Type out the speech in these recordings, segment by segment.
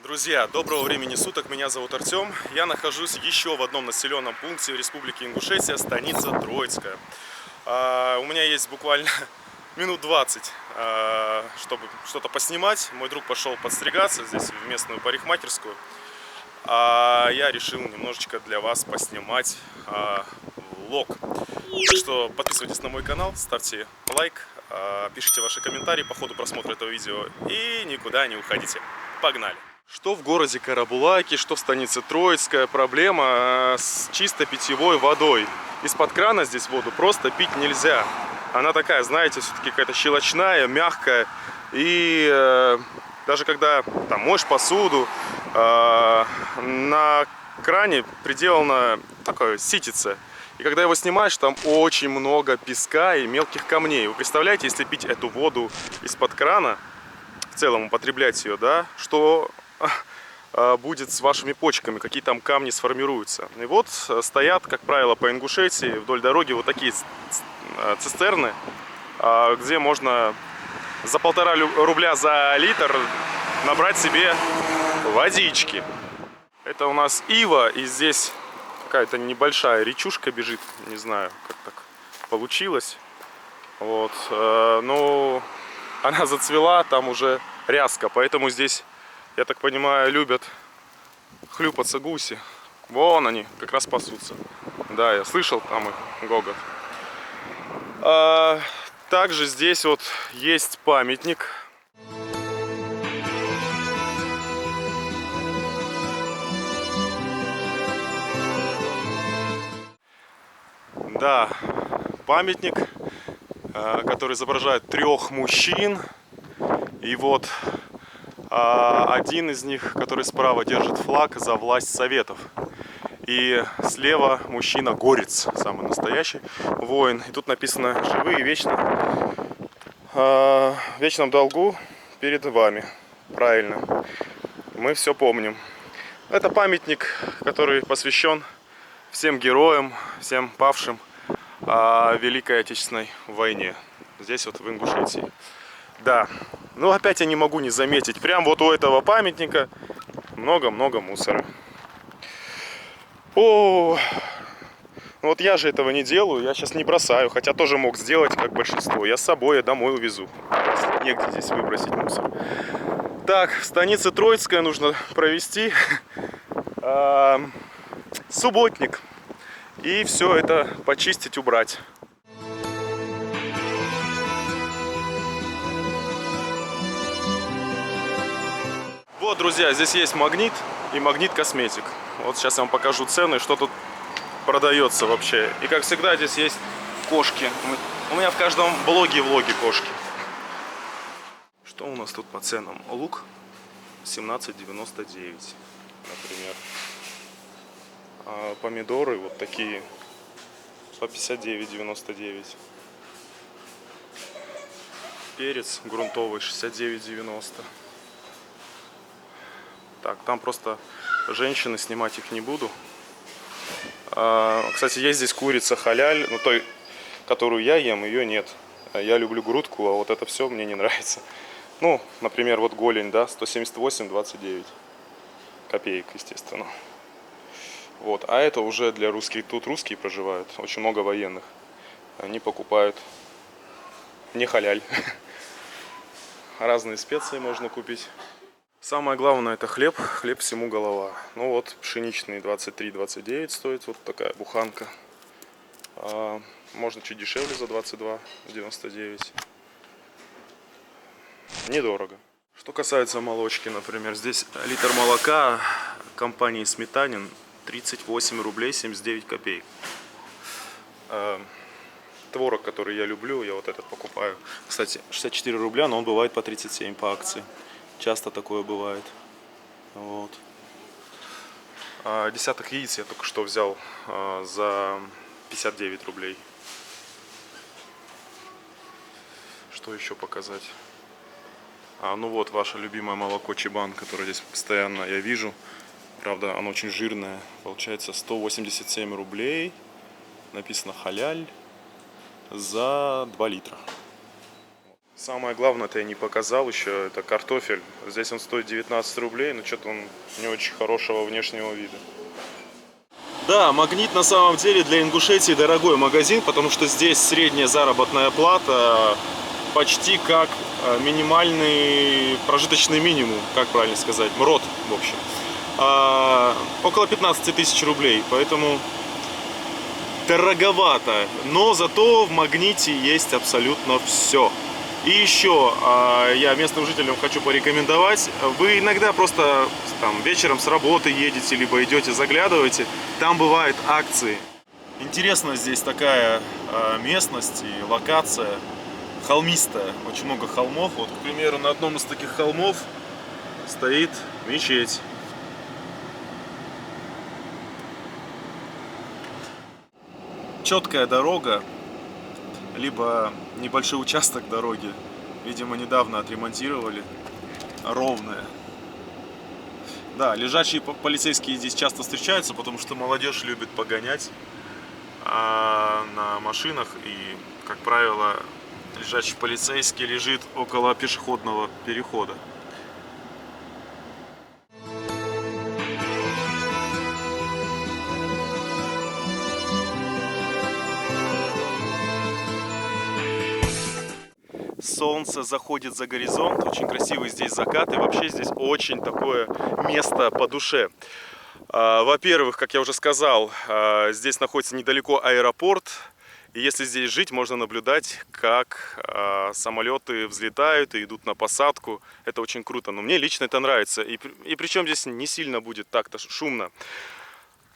Друзья, доброго времени суток, меня зовут Артем. Я нахожусь еще в одном населенном пункте в Республике Ингушетия, станица Троицкая. У меня есть буквально минут 20, чтобы что-то поснимать. Мой друг пошел подстригаться здесь в местную парикмахерскую. Я решил немножечко для вас поснимать влог. Так что подписывайтесь на мой канал, ставьте лайк, пишите ваши комментарии по ходу просмотра этого видео и никуда не уходите. Погнали! Что в городе Карабулаке, что в станице Троицкая, проблема с чисто питьевой водой. Из-под крана здесь воду просто пить нельзя. Она такая, знаете, все-таки какая-то щелочная, мягкая. И даже когда там моешь посуду, на кране приделана такая ситица. И когда его снимаешь, там очень много песка и мелких камней. Вы представляете, если пить эту воду из-под крана, в целом употреблять ее, да, что будет с вашими почками, какие там камни сформируются. И вот стоят, как правило, по Ингушетии вдоль дороги вот такие цистерны, где можно за 1,5 рубля за литр набрать себе водички. Это у нас Ива, и здесь какая-то небольшая речушка бежит, не знаю, как так получилось. Вот, ну, она зацвела, там уже ряска, поэтому здесь, я так понимаю, любят хлюпаться гуси. Вон они, как раз пасутся. Да, я слышал там их гогот. Также здесь вот есть памятник. Да, памятник, который изображает 3 мужчин. И вот один из них, который справа держит флаг за власть советов. И слева мужчина горец, самый настоящий воин. И тут написано: живые вечно, в вечном долгу перед вами. Правильно, мы все помним. Это памятник, который посвящен всем героям, всем павшим в Великой Отечественной войне. Здесь вот в Ингушетии. Да, ну опять я не могу не заметить, прям вот у этого памятника много-много мусора. О, вот я же этого не делаю, я сейчас не бросаю, хотя тоже мог сделать, как большинство. Я с собой, домой увезу, негде здесь выбросить мусор. Так, в станице Троицкая нужно провести субботник и все это почистить, убрать. Вот, друзья, здесь есть Магнит и Магнит Косметик. Вот сейчас я вам покажу цены, что тут продается вообще. И как всегда здесь есть кошки. У меня в каждом блоге влоги кошки. Что у нас тут по ценам? Лук 17,99, например. А помидоры вот такие по 59,99. Перец грунтовый 69,90. Так, там просто женщины, снимать их не буду. Кстати, есть здесь курица халяль, но той, которую я ем, ее нет. Я люблю грудку, а вот это все мне не нравится. Ну, например, вот голень, да, 178,29 копеек, естественно. Вот, а это уже для русских. Тут русские проживают, очень много военных. Они покупают не халяль. Разные специи можно купить. Самое главное — это хлеб. Хлеб всему голова. Ну вот, пшеничный 23,29 стоит. Вот такая буханка. Можно чуть дешевле за 22,99. Недорого. Что касается молочки, например, здесь литр молока компании Сметанин 38 рублей 79 копеек. Творог, который я люблю, я вот этот покупаю. Кстати, 64 рубля, но он бывает по 37 по акции. Часто такое бывает. Вот. Десяток яиц я только что взял за 59 рублей. Что еще показать? Ну вот ваше любимое молоко Чебан, которое здесь постоянно я вижу. Правда, оно очень жирное. Получается 187 рублей. Написано халяль за 2 литра. Самое главное, это я не показал еще, это картофель. Здесь он стоит 19 рублей, но что-то он не очень хорошего внешнего вида. Да, Магнит на самом деле для Ингушетии дорогой магазин, потому что здесь средняя заработная плата почти как минимальный прожиточный минимум, как правильно сказать, МРОТ, в общем. Около 15 тысяч рублей, поэтому дороговато, но зато в Магните есть абсолютно все. И еще я местным жителям хочу порекомендовать, вы иногда просто там вечером с работы едете, либо идете, заглядываете, там бывают акции. Интересно, здесь такая местность и локация холмистая, очень много холмов. Вот, к примеру, на одном из таких холмов стоит мечеть. Четкая дорога, либо небольшой участок дороги, видимо, недавно отремонтировали, ровная. Да, лежачие полицейские здесь часто встречаются, потому что молодежь любит погонять на машинах, и, как правило, лежачий полицейский лежит около пешеходного перехода. Солнце заходит за горизонт, очень красивый здесь закат, и вообще здесь очень такое место по душе. Во-первых, как я уже сказал, здесь находится недалеко аэропорт, и если здесь жить, можно наблюдать, как самолеты взлетают и идут на посадку. Это очень круто, но мне лично это нравится, и причем здесь не сильно будет так-то шумно.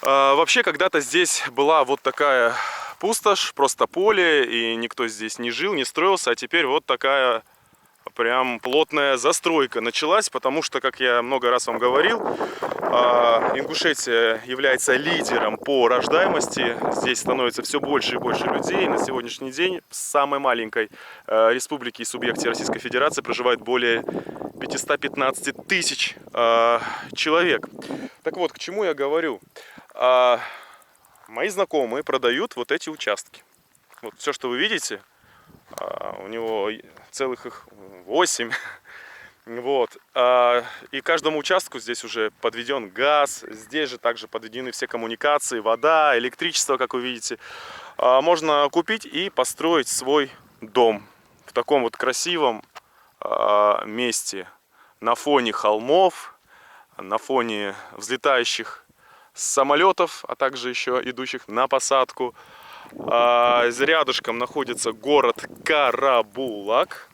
Вообще, когда-то здесь была вот такая пустошь, просто поле, и никто здесь не жил, не строился, а теперь вот такая прям плотная застройка началась, потому что, как я много раз вам говорил, Ингушетия является лидером по рождаемости. Здесь становится все больше и больше людей. На сегодняшний день в самой маленькой республике и субъекте Российской Федерации проживает более 515 тысяч человек. Так вот, к чему я говорю? Мои знакомые продают вот эти участки. Вот все, что вы видите, у него целых их 8. Вот. И каждому участку здесь уже подведен газ. Здесь же также подведены все коммуникации, вода, электричество, как вы видите. Можно купить и построить свой дом в таком вот красивом месте. На фоне холмов, на фоне взлетающих самолетов, а также еще идущих на посадку. Рядышком находится город Карабулак.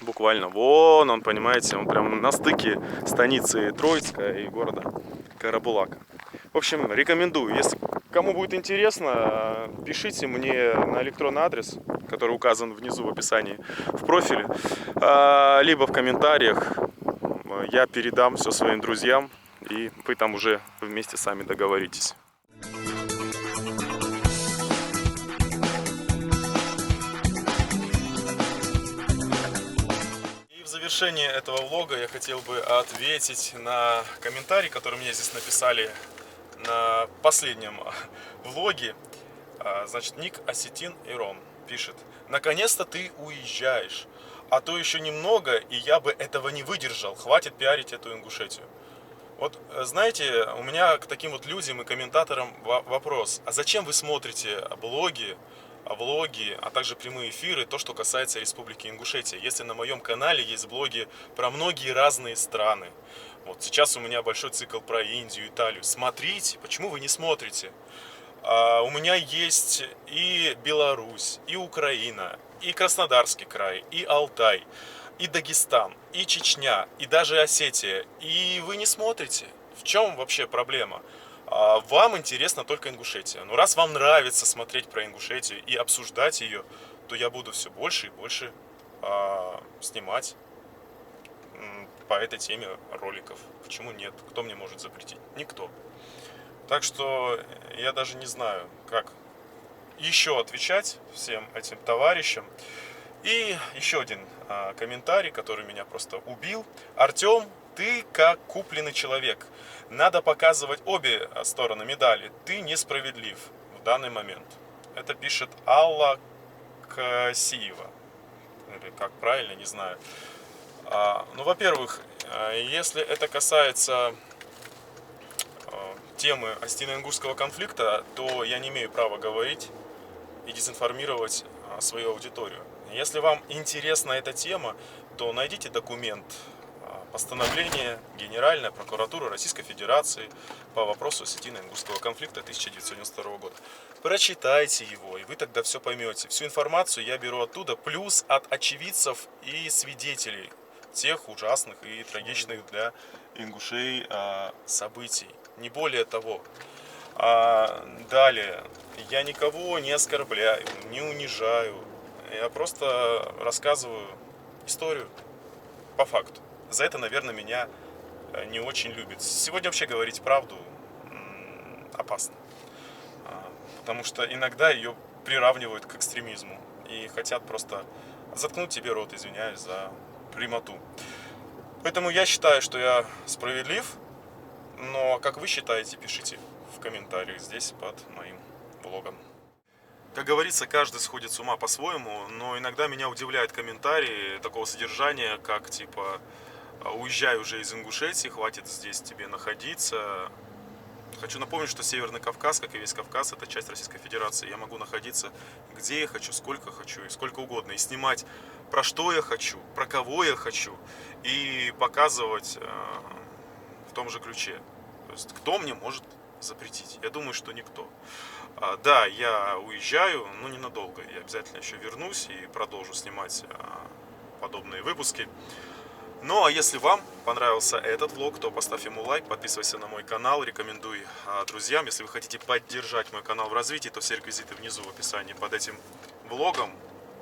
Буквально вон он, понимаете, он прям на стыке станицы Троицка и города Карабулака. В общем, рекомендую. Если кому будет интересно, пишите мне на электронный адрес, который указан внизу в описании, в профиле, либо в комментариях. Я передам все своим друзьям, и вы там уже вместе сами договоритесь. И в завершение этого влога я хотел бы ответить на комментарий, который мне здесь написали на последнем влоге. Значит, ник Осетин Иром пишет: наконец-то ты уезжаешь, а то еще немного, и я бы этого не выдержал, хватит пиарить эту Ингушетию. Вот, знаете, у меня к таким вот людям и комментаторам вопрос: а зачем вы смотрите блоги, влоги, а также прямые эфиры, то, что касается Республики Ингушетия, если на моем канале есть блоги про многие разные страны? Вот сейчас у меня большой цикл про Индию, Италию. Смотрите, почему вы не смотрите? У меня есть и Беларусь, и Украина, и Краснодарский край, и Алтай, и Дагестан, и Чечня, и даже Осетия. И вы не смотрите. В чем вообще проблема? Вам интересна только Ингушетия. Но раз вам нравится смотреть про Ингушетию и обсуждать ее, то я буду все больше и больше снимать по этой теме роликов. Почему нет? Кто мне может запретить? Никто. Так что я даже не знаю, как еще отвечать всем этим товарищам. И еще один комментарий, который меня просто убил. Артем, ты как купленный человек. Надо показывать обе стороны медали. Ты несправедлив в данный момент. Это пишет Алла Касиева. или как правильно, не знаю. Ну, во-первых, если это касается темы Остино-Ингушского конфликта, то я не имею права говорить и дезинформировать свою аудиторию. Если вам интересна эта тема, то найдите документ постановление Генеральной прокуратуры Российской Федерации по вопросу Осетино-Ингушского конфликта 1992 года. Прочитайте его, и вы тогда все поймете. Всю информацию я беру оттуда, плюс от очевидцев и свидетелей тех ужасных и трагичных для ингушей событий. Не более того. Далее, я никого не оскорбляю, не унижаю. Я просто рассказываю историю по факту. За это, наверное, меня не очень любят. Сегодня вообще говорить правду опасно. Потому что иногда ее приравнивают к экстремизму. И хотят просто заткнуть тебе рот, извиняюсь за прямоту. Поэтому я считаю, что я справедлив. Но как вы считаете, пишите в комментариях здесь под моим влогом. Как говорится, каждый сходит с ума по-своему, но иногда меня удивляют комментарии такого содержания, как типа «Уезжай уже из Ингушетии, хватит здесь тебе находиться». Хочу напомнить, что Северный Кавказ, как и весь Кавказ, это часть Российской Федерации. Я могу находиться где я хочу, и сколько угодно. И снимать про что я хочу, про кого я хочу. И показывать в том же ключе. То есть кто мне может запретить? Я думаю, что никто. Да, я уезжаю, но ненадолго. Я обязательно еще вернусь и продолжу снимать подобные выпуски. Ну а если вам понравился этот влог, то поставь ему лайк, подписывайся на мой канал, рекомендуй друзьям. Если вы хотите поддержать мой канал в развитии, то все реквизиты внизу в описании под этим влогом.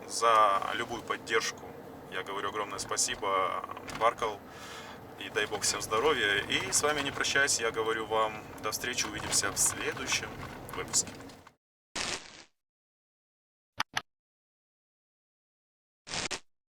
За любую поддержку я говорю огромное спасибо, Баркал. И дай бог всем здоровья. И с вами не прощаюсь, я говорю вам до встречи, увидимся в следующем выпуске.